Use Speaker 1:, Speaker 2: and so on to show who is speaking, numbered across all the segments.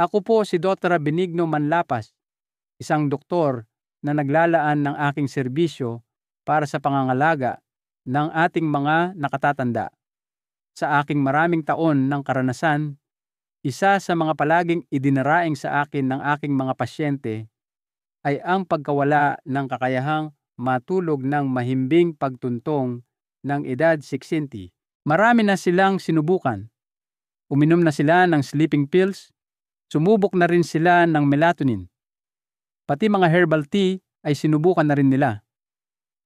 Speaker 1: Ako po si Dr. Benigno Manlapas, isang doktor na naglalaan ng aking serbisyo para sa pangangalaga ng ating mga nakatatanda. Sa aking maraming taon ng karanasan, isa sa mga palaging idinaraing sa akin ng aking mga pasyente ay ang pagkawala ng kakayahang matulog ng mahimbing pagtuntong ng edad 60. Marami na silang sinubukan. Uminom na sila ng sleeping pills, sumubok na rin sila ng melatonin. Pati mga herbal tea ay sinubukan na rin nila.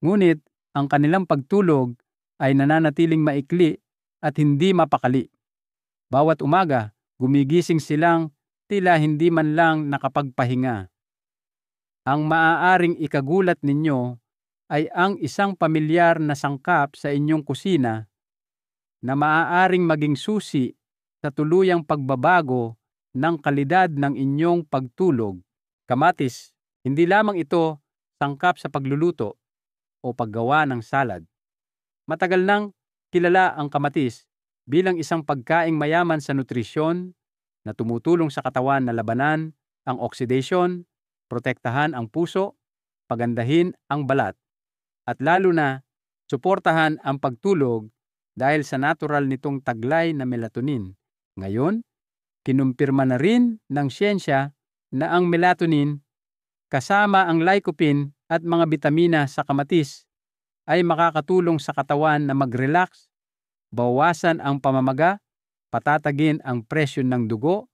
Speaker 1: Ngunit ang kanilang pagtulog ay nananatiling maikli at hindi mapakali. Bawat umaga, gumigising silang tila hindi man lang nakapagpahinga. Ang maaaring ikagulat ninyo ay ang isang pamilyar na sangkap sa inyong kusina na maaaring maging susi sa tuluyang pagbabago ng kalidad ng inyong pagtulog. Kamatis, hindi lamang ito sangkap sa pagluluto o paggawa ng salad. Matagal nang kilala ang kamatis bilang isang pagkaing mayaman sa nutrisyon na tumutulong sa katawan na labanan ang oxidation, protektahan ang puso, pagandahin ang balat, at lalo na suportahan ang pagtulog dahil sa natural nitong taglay na melatonin. Ngayon, kinumpirma na rin ng siyensya na ang melatonin kasama ang lycopene at mga bitamina sa kamatis ay makakatulong sa katawan na mag-relax, bawasan ang pamamaga, patatagin ang presyon ng dugo,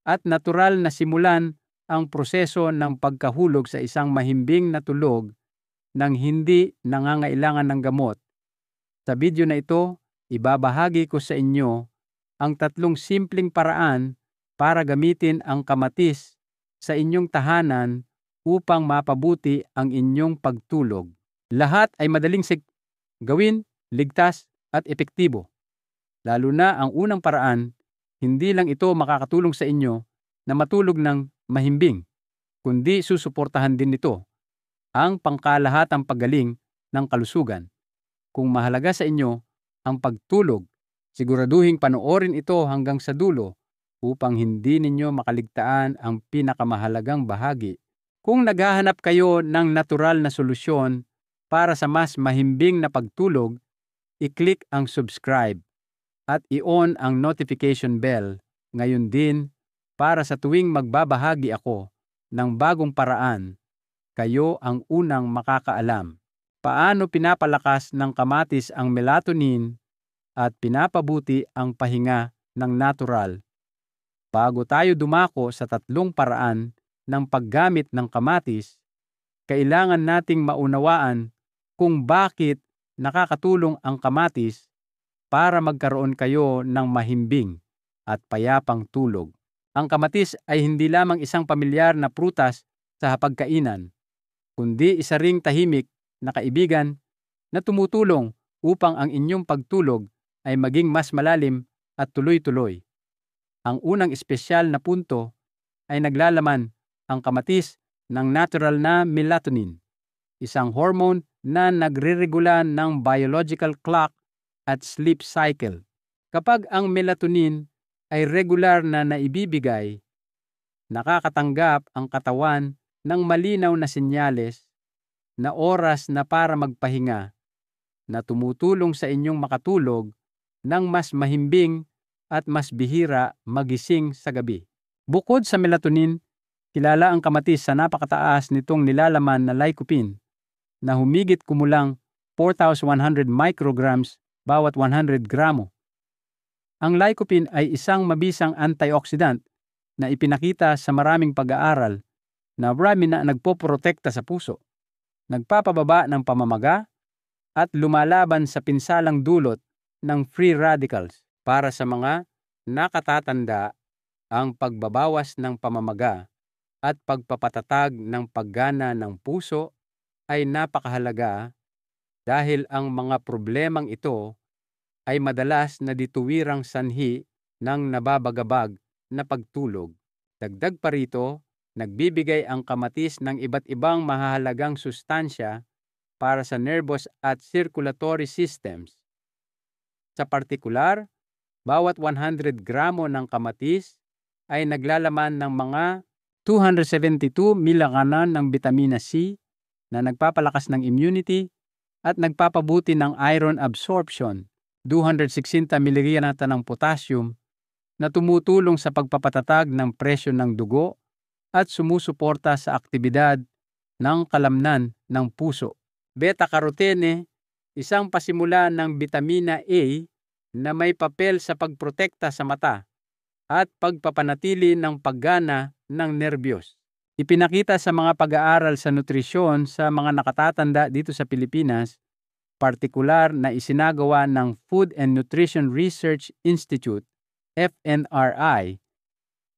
Speaker 1: at natural na simulan ang proseso ng pagkahulog sa isang mahimbing na tulog nang hindi nangangailangan ng gamot. Sa video na ito, ibabahagi ko sa inyo ang 3 simpleng paraan para gamitin ang kamatis sa inyong tahanan upang mapabuti ang inyong pagtulog. Lahat ay madaling gawin, ligtas at epektibo. Lalo na ang unang paraan, hindi lang ito makakatulong sa inyo na matulog ng mahimbing, kundi susuportahan din nito ang pangkalahatang paggaling ng kalusugan. Kung mahalaga sa inyo ang pagtulog, siguraduhing panoorin ito hanggang sa dulo upang hindi ninyo makaligtaan ang pinakamahalagang bahagi. Kung naghahanap kayo ng natural na solusyon para sa mas mahimbing na pagtulog, i-click ang subscribe at i-on ang notification bell ngayon din para sa tuwing magbabahagi ako ng bagong paraan, kayo ang unang makakaalam. Paano pinapalakas ng kamatis ang melatonin at pinapabuti ang pahinga ng natural? Bago tayo dumako sa 3 paraan ng paggamit ng kamatis, kailangan nating maunawaan kung bakit nakakatulong ang kamatis para magkaroon kayo ng mahimbing at payapang tulog. Ang kamatis ay hindi lamang isang pamilyar na prutas sa hapagkainan, kundi isa ring tahimik na kaibigan na tumutulong upang ang inyong pagtulog ay maging mas malalim at tuloy-tuloy. Ang unang espesyal na punto ay naglalaman ang kamatis ng natural na melatonin, isang hormone na nagreregula ng biological clock at sleep cycle. Kapag ang melatonin ay regular na naibibigay, nakakatanggap ang katawan ng malinaw na senyales na oras na para magpahinga na tumutulong sa inyong makatulog ng mas mahimbing at mas bihira magising sa gabi. Bukod sa melatonin, kilala ang kamatis sa napakataas nitong nilalaman na lycopene na humigit kumulang 4,100 micrograms bawat 100 gramo. Ang lycopene ay isang mabisang antioxidant na ipinakita sa maraming pag-aaral na marami na nagpoprotekta sa puso, nagpapababa ng pamamaga, at lumalaban sa pinsalang dulot ng free radicals. Para sa mga nakatatanda, ang pagbabawas ng pamamaga at pagpapatatag ng paggana ng puso ay napakahalaga dahil ang mga problemang ito ay madalas na dituwirang sanhi ng nababagabag na pagtulog. Dagdag pa rito, nagbibigay ang kamatis ng iba't ibang mahahalagang sustansya para sa nervous at circulatory systems. Sa partikular, bawat 100 gramo ng kamatis ay naglalaman ng mga 272 milakanan ng vitamina C na nagpapalakas ng immunity at nagpapabuti ng iron absorption, 260 mg ng potassium na tumutulong sa pagpapatatag ng presyon ng dugo at sumusuporta sa aktibidad ng kalamnan ng puso. Beta-carotene, isang pasimula ng vitamina A na may papel sa pagprotekta sa mata at pagpapanatili ng paggana ng nerbiyos. Ipinakita sa mga pag-aaral sa nutrisyon sa mga nakatatanda dito sa Pilipinas, partikular na isinagawa ng Food and Nutrition Research Institute, FNRI,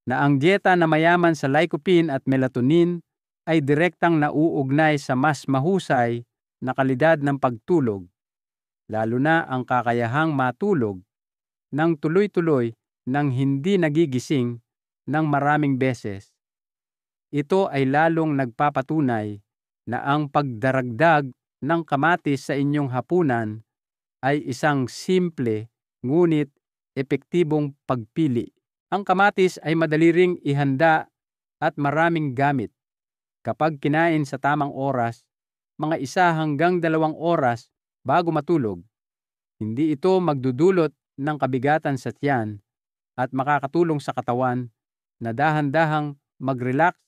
Speaker 1: na ang dieta na mayaman sa lycopene at melatonin ay direktang nauugnay sa mas mahusay na kalidad ng pagtulog, lalo na ang kakayahang matulog ng tuloy-tuloy nang hindi nagigising ng maraming beses. Ito ay lalong nagpapatunay na ang pagdaragdag ng kamatis sa inyong hapunan ay isang simple ngunit epektibong pagpili. Ang kamatis ay madali ring ihanda at maraming gamit. Kapag kinain sa tamang oras, mga 1 hanggang 2 oras bago matulog, hindi ito magdudulot ng kabigatan sa tiyan at makakatulong sa katawan na dahan-dahang mag-relax,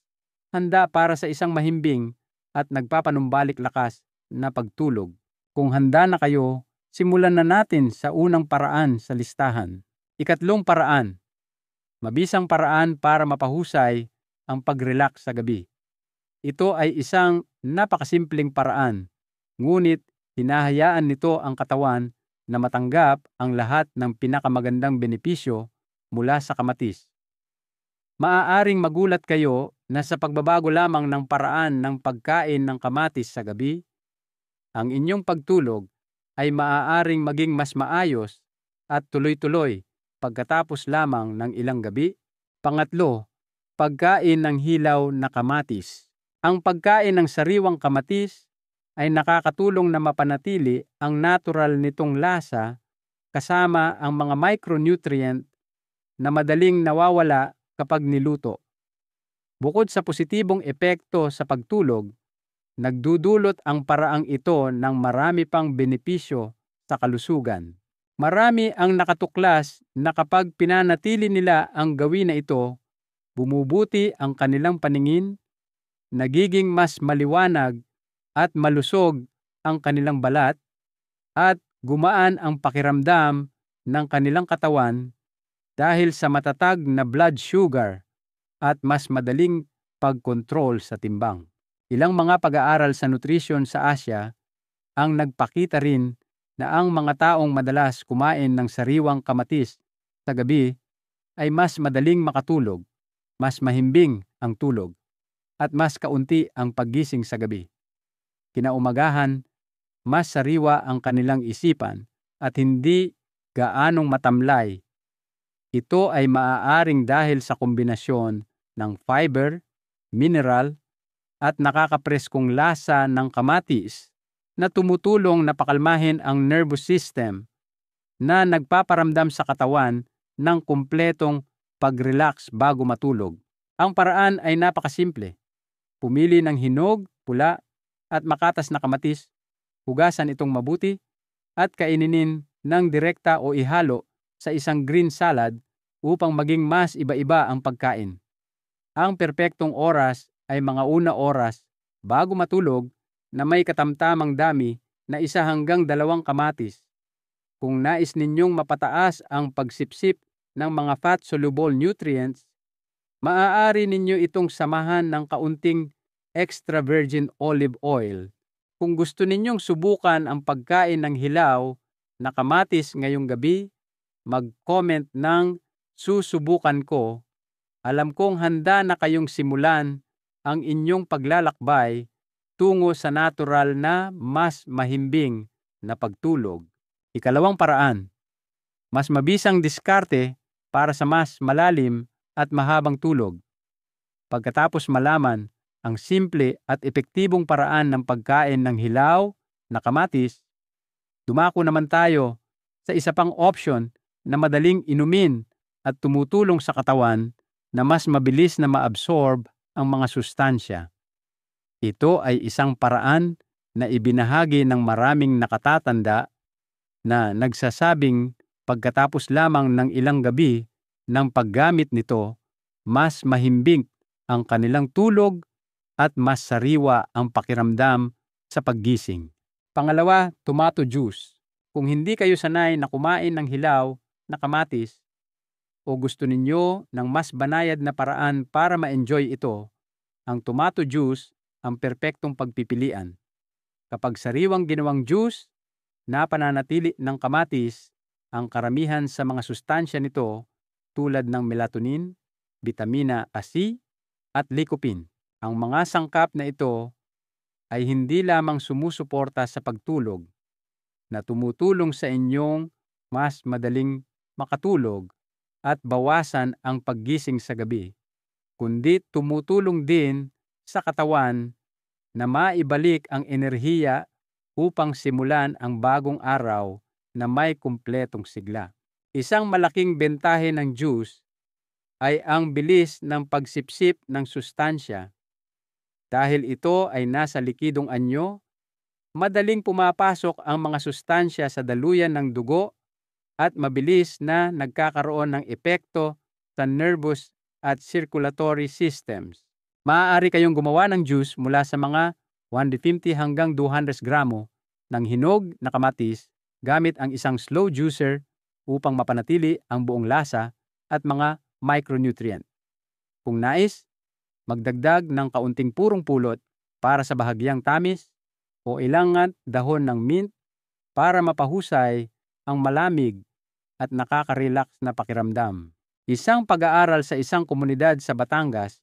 Speaker 1: handa para sa isang mahimbing at nagpapanumbalik lakas na pagtulog. Kung handa na kayo, simulan na natin sa unang paraan sa listahan. Ikatlong paraan, mabisang paraan para mapahusay ang pag-relax sa gabi. Ito ay isang napakasimpleng paraan, ngunit hinahayaan nito ang katawan na matanggap ang lahat ng pinakamagandang benepisyo mula sa kamatis. Maaaring magulat kayo na sa pagbabago lamang ng paraan ng pagkain ng kamatis sa gabi, ang inyong pagtulog ay maaaring maging mas maayos at tuloy-tuloy pagkatapos lamang ng ilang gabi. Pangatlo, pagkain ng hilaw na kamatis. Ang pagkain ng sariwang kamatis ay nakakatulong na mapanatili ang natural nitong lasa kasama ang mga micronutrient na madaling nawawala kapag niluto. Bukod sa positibong epekto sa pagtulog, nagdudulot ang paraang ito ng marami pang benepisyo sa kalusugan. Marami ang nakatuklas na kapag pinanatili nila ang gawin na ito, bumubuti ang kanilang paningin, nagiging mas maliwanag at malusog ang kanilang balat, at gumaan ang pakiramdam ng kanilang katawan dahil sa matatag na blood sugar at mas madaling pagkontrol sa timbang. Ilang mga pag-aaral sa nutrisyon sa Asia ang nagpakita rin na ang mga taong madalas kumain ng sariwang kamatis sa gabi ay mas madaling makatulog, mas mahimbing ang tulog, at mas kaunti ang paggising sa gabi. Kinaumagahan, mas sariwa ang kanilang isipan at hindi gaanong matamlay. Ito ay maaaring dahil sa kombinasyon ng fiber, mineral, at nakakapreskong lasa ng kamatis na tumutulong na pakalmahin ang nervous system na nagpaparamdam sa katawan ng kumpletong pag-relax bago matulog. Ang paraan ay napakasimple. Pumili ng hinog, pula, at makatas na kamatis, hugasan itong mabuti, at kaininin ng direkta o ihalo sa isang green salad upang maging mas iba-iba ang pagkain. Ang perpektong oras ay mga una oras bago matulog na may katamtamang dami na 1 hanggang 2 kamatis. Kung nais ninyong mapataas ang pagsipsip ng mga fat-soluble nutrients, maaari ninyo itong samahan ng kaunting extra virgin olive oil. Kung gusto ninyong subukan ang pagkain ng hilaw na kamatis ngayong gabi, mag-comment ng "susubukan ko." Alam kong handa na kayong simulan ang inyong paglalakbay tungo sa natural na mas mahimbing na pagtulog. Ikalawang paraan, mas mabisang diskarte para sa mas malalim at mahabang tulog. Pagkatapos malaman ang simple at epektibong paraan ng pagkain ng hilaw na kamatis, dumako naman tayo sa isa pang option na madaling inumin at tumutulong sa katawan na mas mabilis na maabsorb ang mga sustansya. Ito ay isang paraan na ibinahagi ng maraming nakatatanda na nagsasabing pagkatapos lamang ng ilang gabi ng paggamit nito, mas mahimbing ang kanilang tulog at mas sariwa ang pakiramdam sa paggising. Pangalawa, tomato juice. Kung hindi kayo sanay na kumain ng hilaw na kamatis o gusto ninyo ng mas banayad na paraan para ma-enjoy ito, ang tomato juice ang perpektong pagpipilian. Kapag sariwang ginawang juice na pananatili ng kamatis, ang karamihan sa mga sustansya nito tulad ng melatonin, vitamina C at lycopene. Ang mga sangkap na ito ay hindi lamang sumusuporta sa pagtulog na tumutulong sa inyong mas madaling makatulog at bawasan ang paggising sa gabi, kundi tumutulong din sa katawan na maibalik ang enerhiya upang simulan ang bagong araw na may kumpletong sigla. Isang malaking bentahe ng juice ay ang bilis ng pagsipsip ng sustansya. Dahil ito ay nasa likidong anyo, madaling pumapasok ang mga sustansya sa daluyan ng dugo at mabilis na nagkakaroon ng epekto sa nervous at circulatory systems. Maaari kayong gumawa ng juice mula sa mga 150 hanggang 200 gramo ng hinog na kamatis gamit ang isang slow juicer upang mapanatili ang buong lasa at mga micronutrient. Kung nais, magdagdag ng kaunting purong pulot para sa bahagyang tamis o ilangan dahon ng mint para mapahusay ang malamig at nakaka-relax na pakiramdam. Isang pag-aaral sa isang komunidad sa Batangas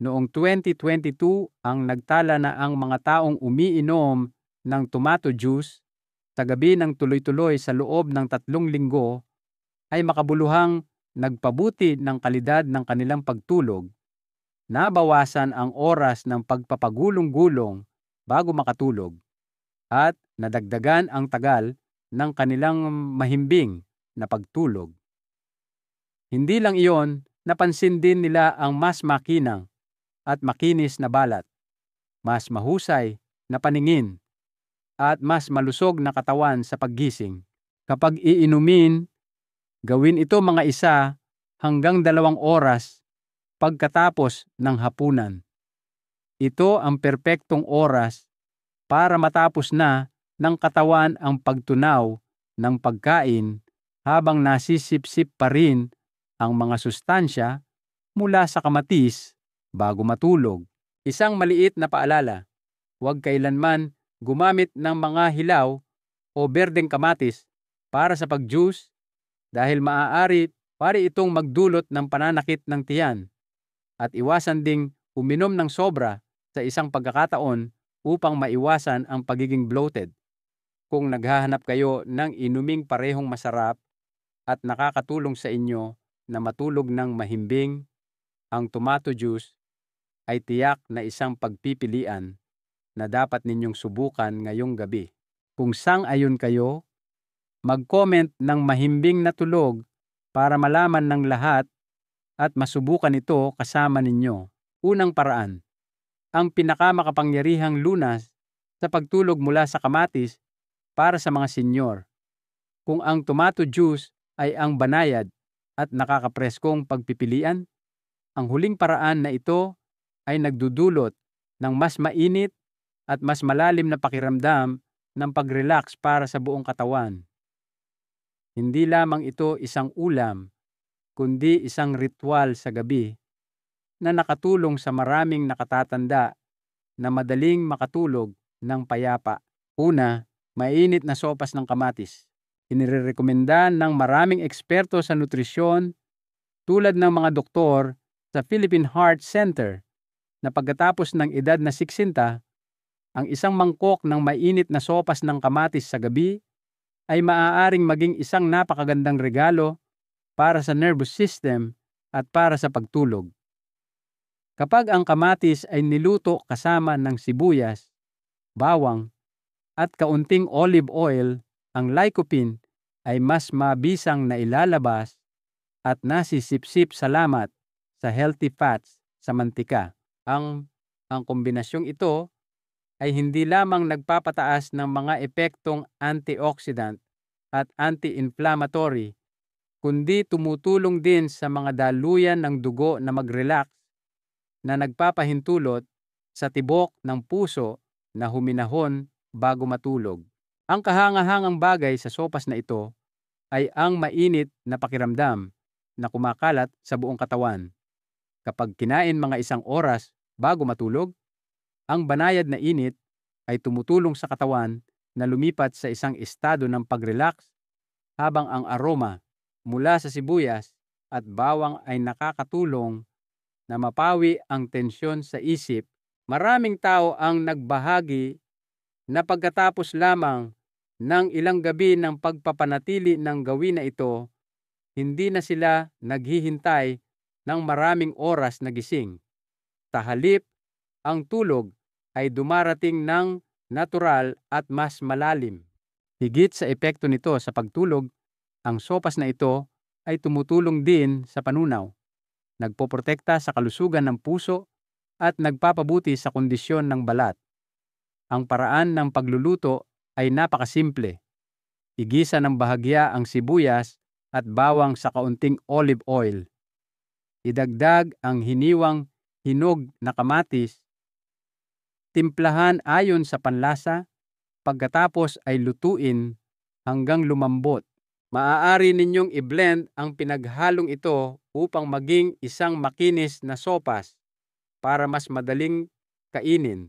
Speaker 1: noong 2022 ang nagtala na ang mga taong umiinom ng tomato juice sa gabi ng tuloy-tuloy sa loob ng 3 linggo ay makabuluhang nagpabuti ng kalidad ng kanilang pagtulog, nabawasan ang oras ng pagpapagulong-gulong bago makatulog, at nadagdagan ang tagal ng kanilang mahimbing na pagtulog. Hindi lang iyon, napansin din nila ang mas makinang at makinis na balat, mas mahusay na paningin, at mas malusog na katawan sa paggising. Kapag iinumin, gawin ito mga 1 hanggang 2 oras pagkatapos ng hapunan. Ito ang perpektong oras para matapos na ng katawan ang pagtunaw ng pagkain habang nasisipsip pa rin ang mga sustansya mula sa kamatis bago matulog. Isang maliit na paalala, huwag kailanman gumamit ng mga hilaw o berdeng kamatis para sa pag-juice dahil maaari itong magdulot ng pananakit ng tiyan, at iwasan ding uminom ng sobra sa isang pagkakataon upang maiwasan ang pagiging bloated. Kung naghahanap kayo ng inuming parehong masarap at nakakatulong sa inyo na matulog ng mahimbing, ang tomato juice ay tiyak na isang pagpipilian na dapat ninyong subukan ngayong gabi. Kung sang-ayon kayo, mag-comment ng mahimbing na tulog para malaman ng lahat at masubukan ito kasama ninyo. Unang paraan, ang pinakamakapangyarihang lunas sa pagtulog mula sa kamatis para sa mga senyor. Kung ang tomato juice ay ang banayad at nakakapreskong pagpipilian, ang huling paraan na ito ay nagdudulot ng mas mainit at mas malalim na pakiramdam ng pag-relax para sa buong katawan. Hindi lamang ito isang ulam, kundi isang ritual sa gabi na nakatulong sa maraming nakatatanda na madaling makatulog ng payapa. Una, mainit na sopas ng kamatis. Inirekomenda ng maraming eksperto sa nutrisyon tulad ng mga doktor sa Philippine Heart Center na pagkatapos ng edad na 60, ang isang mangkok ng mainit na sopas ng kamatis sa gabi ay maaaring maging isang napakagandang regalo para sa nervous system at para sa pagtulog. Kapag ang kamatis ay niluto kasama ng sibuyas, bawang, at kaunting olive oil, ang lycopene ay mas mabisang na ilalabas at nasisipsip salamat sa healthy fats sa mantika. Ang kombinasyong ito ay hindi lamang nagpapataas ng mga epektong antioxidant at anti-inflammatory, kundi tumutulong din sa mga daluyan ng dugo na mag-relax na nagpapahintulot sa tibok ng puso na huminahon bago matulog. Ang kahangahangang bagay sa sopas na ito ay ang mainit na pakiramdam na kumakalat sa buong katawan. Kapag kinain mga 1 oras bago matulog, ang banayad na init ay tumutulong sa katawan na lumipat sa isang estado ng pag-relax, habang ang aroma mula sa sibuyas at bawang ay nakakatulong na mapawi ang tensyon sa isip. Maraming tao ang nagbahagi na pagkatapos lamang ng ilang gabi ng pagpapanatili ng gawin na ito, hindi na sila naghihintay ng maraming oras na gising. Sa halip, ang tulog ay dumarating ng natural at mas malalim. Higit sa epekto nito sa pagtulog, ang sopas na ito ay tumutulong din sa panunaw, nagpoprotekta sa kalusugan ng puso at nagpapabuti sa kondisyon ng balat. Ang paraan ng pagluluto ay napakasimple. Igisa ng bahagya ang sibuyas at bawang sa kaunting olive oil. Idagdag ang hiniwang hinog na kamatis. Timplahan ayon sa panlasa, pagkatapos ay lutuin hanggang lumambot. Maaari ninyong i-blend ang pinaghalong ito upang maging isang makinis na sopas para mas madaling kainin,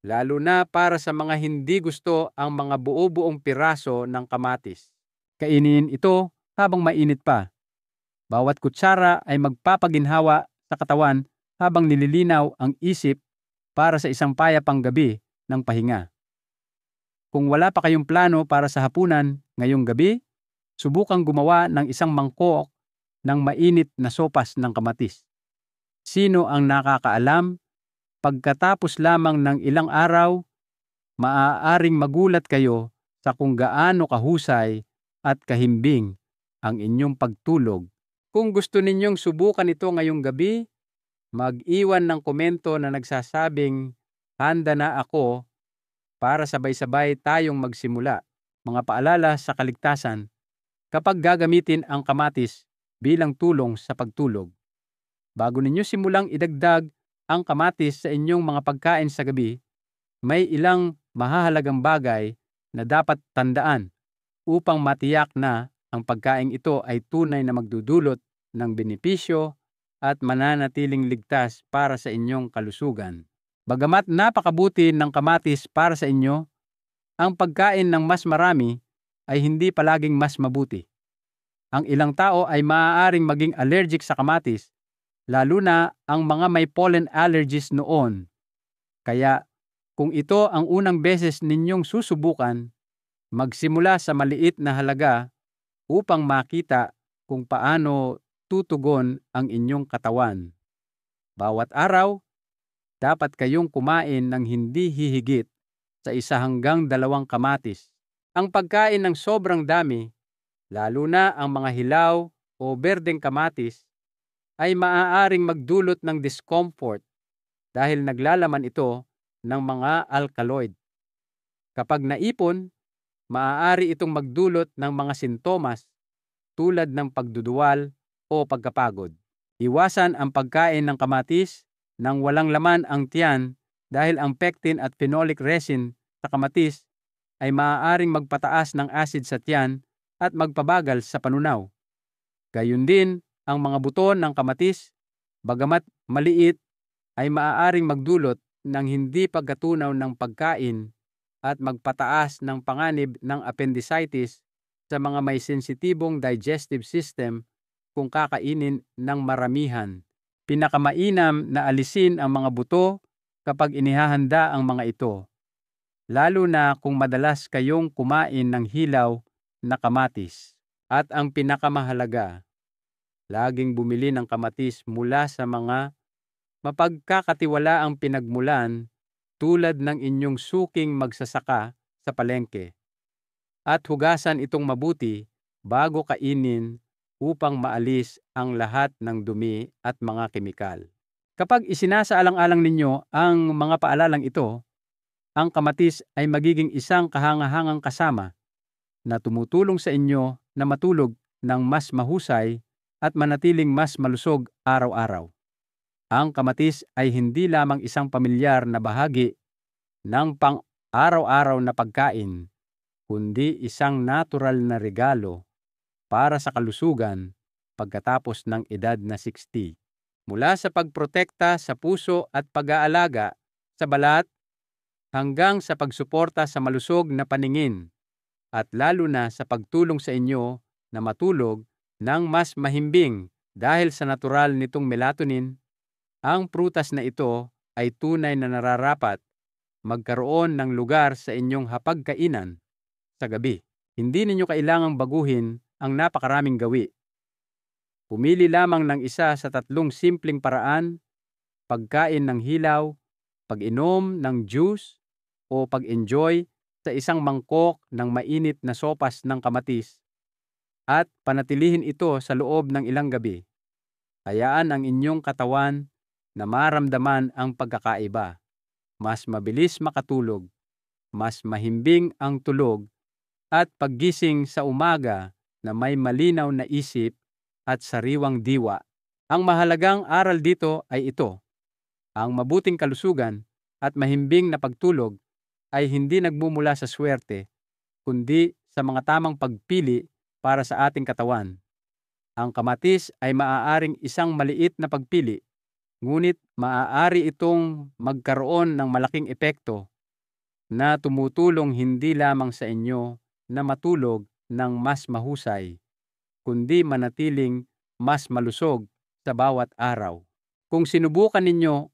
Speaker 1: lalo na para sa mga hindi gusto ang mga buo-buong piraso ng kamatis. Kainin ito habang mainit pa. Bawat kutsara ay magpapaginhawa sa katawan habang nililinaw ang isip para sa isang payapang gabi ng pahinga. Kung wala pa kayong plano para sa hapunan ngayong gabi, subukang gumawa ng isang mangkok ng mainit na sopas ng kamatis. Sino ang nakakaalam? Pagkatapos lamang ng ilang araw, maaaring magulat kayo sa kung gaano kahusay at kahimbing ang inyong pagtulog. Kung gusto ninyong subukan ito ngayong gabi, mag-iwan ng komento na nagsasabing, "Handa na ako," para sabay-sabay tayong magsimula. Mga paalala sa kaligtasan kapag gagamitin ang kamatis bilang tulong sa pagtulog. Bago ninyo simulang idagdag ang kamatis sa inyong mga pagkain sa gabi, may ilang mahahalagang bagay na dapat tandaan upang matiyak na ang pagkain ito ay tunay na magdudulot ng benepisyo at mananatiling ligtas para sa inyong kalusugan. Bagamat napakabuti ng kamatis para sa inyo, ang pagkain ng mas marami ay hindi palaging mas mabuti. Ang ilang tao ay maaaring maging allergic sa kamatis, lalo na ang mga may pollen allergies noon. Kaya kung ito ang unang beses ninyong susubukan, magsimula sa maliit na halaga upang makita kung paano tutugon ang inyong katawan. Bawat araw, dapat kayong kumain ng hindi hihigit sa 1 hanggang 2 kamatis. Ang pagkain ng sobrang dami, lalo na ang mga hilaw o berdeng kamatis, ay maaaring magdulot ng discomfort dahil naglalaman ito ng mga alkaloid. Kapag naipon, maaari itong magdulot ng mga sintomas tulad ng pagduduwal o pagkapagod. Iwasan ang pagkain ng kamatis nang walang laman ang tiyan dahil ang pectin at phenolic resin sa kamatis ay maaaring magpataas ng acid sa tiyan at magpabagal sa panunaw. Gayun din, ang mga buto ng kamatis, bagamat maliit, ay maaaring magdulot ng hindi pagkatunaw ng pagkain at magpataas ng panganib ng appendicitis sa mga may sensitibong digestive system kung kakainin ng maramihan. Pinakamainam na alisin ang mga buto kapag inihahanda ang mga ito, lalo na kung madalas kayong kumain ng hilaw na kamatis. At ang pinakamahalaga, laging bumili ng kamatis mula sa mga mapagkakatiwalaang pinagmulan tulad ng inyong suking magsasaka sa palengke. At hugasan itong mabuti bago kainin upang maalis ang lahat ng dumi at mga kemikal. Kapag isinasaalang-alang ninyo ang mga paalalang ito, ang kamatis ay magiging isang kahangahangang kasama na tumutulong sa inyo na matulog ng mas mahusay at manatiling mas malusog araw-araw. Ang kamatis ay hindi lamang isang pamilyar na bahagi ng pang-araw-araw na pagkain, kundi isang natural na regalo para sa kalusugan pagkatapos ng edad na 60. Mula sa pagprotekta sa puso at pag-aalaga sa balat hanggang sa pagsuporta sa malusog na paningin at lalo na sa pagtulong sa inyo na matulog ng mas mahimbing dahil sa natural nitong melatonin, ang prutas na ito ay tunay na nararapat magkaroon ng lugar sa inyong hapagkainan sa gabi. Hindi ninyo kailangang baguhin ang napakaraming gawi. Pumili lamang ng isa sa 3 simpleng paraan: pagkain ng hilaw, pag-inom ng juice, o pag-enjoy sa isang mangkok ng mainit na sopas ng kamatis at panatilihin ito sa loob ng ilang gabi. Hayaan ang inyong katawan na maramdaman ang pagkakaiba. Mas mabilis makatulog, mas mahimbing ang tulog, at paggising sa umaga na may malinaw na isip at sariwang diwa. Ang mahalagang aral dito ay ito: ang mabuting kalusugan at mahimbing na pagtulog ay hindi nagmumula sa swerte, kundi sa mga tamang pagpili para sa ating katawan. Ang kamatis ay maaaring isang maliit na pagpili, ngunit maaari itong magkaroon ng malaking epekto na tumutulong hindi lamang sa inyo na matulog ng mas mahusay, kundi manatiling mas malusog sa bawat araw. Kung sinubukan ninyo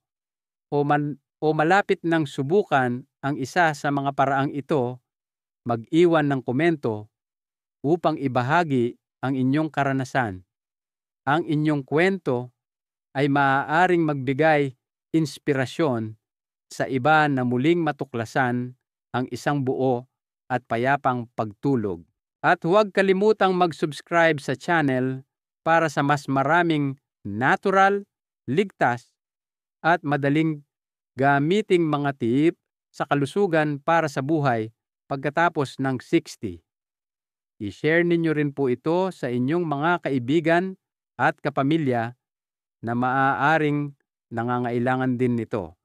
Speaker 1: o malapit ng subukan ang isa sa mga paraang ito, mag-iwan ng komento upang ibahagi ang inyong karanasan. Ang inyong kwento ay maaaring magbigay inspirasyon sa iba na muling matuklasan ang isang buo at payapang pagtulog. At huwag kalimutang mag-subscribe sa channel para sa mas maraming natural, ligtas, at madaling gamiting mga tip sa kalusugan para sa buhay pagkatapos ng 60. I-share ninyo rin po ito sa inyong mga kaibigan at kapamilya na maaaring nangangailangan din nito.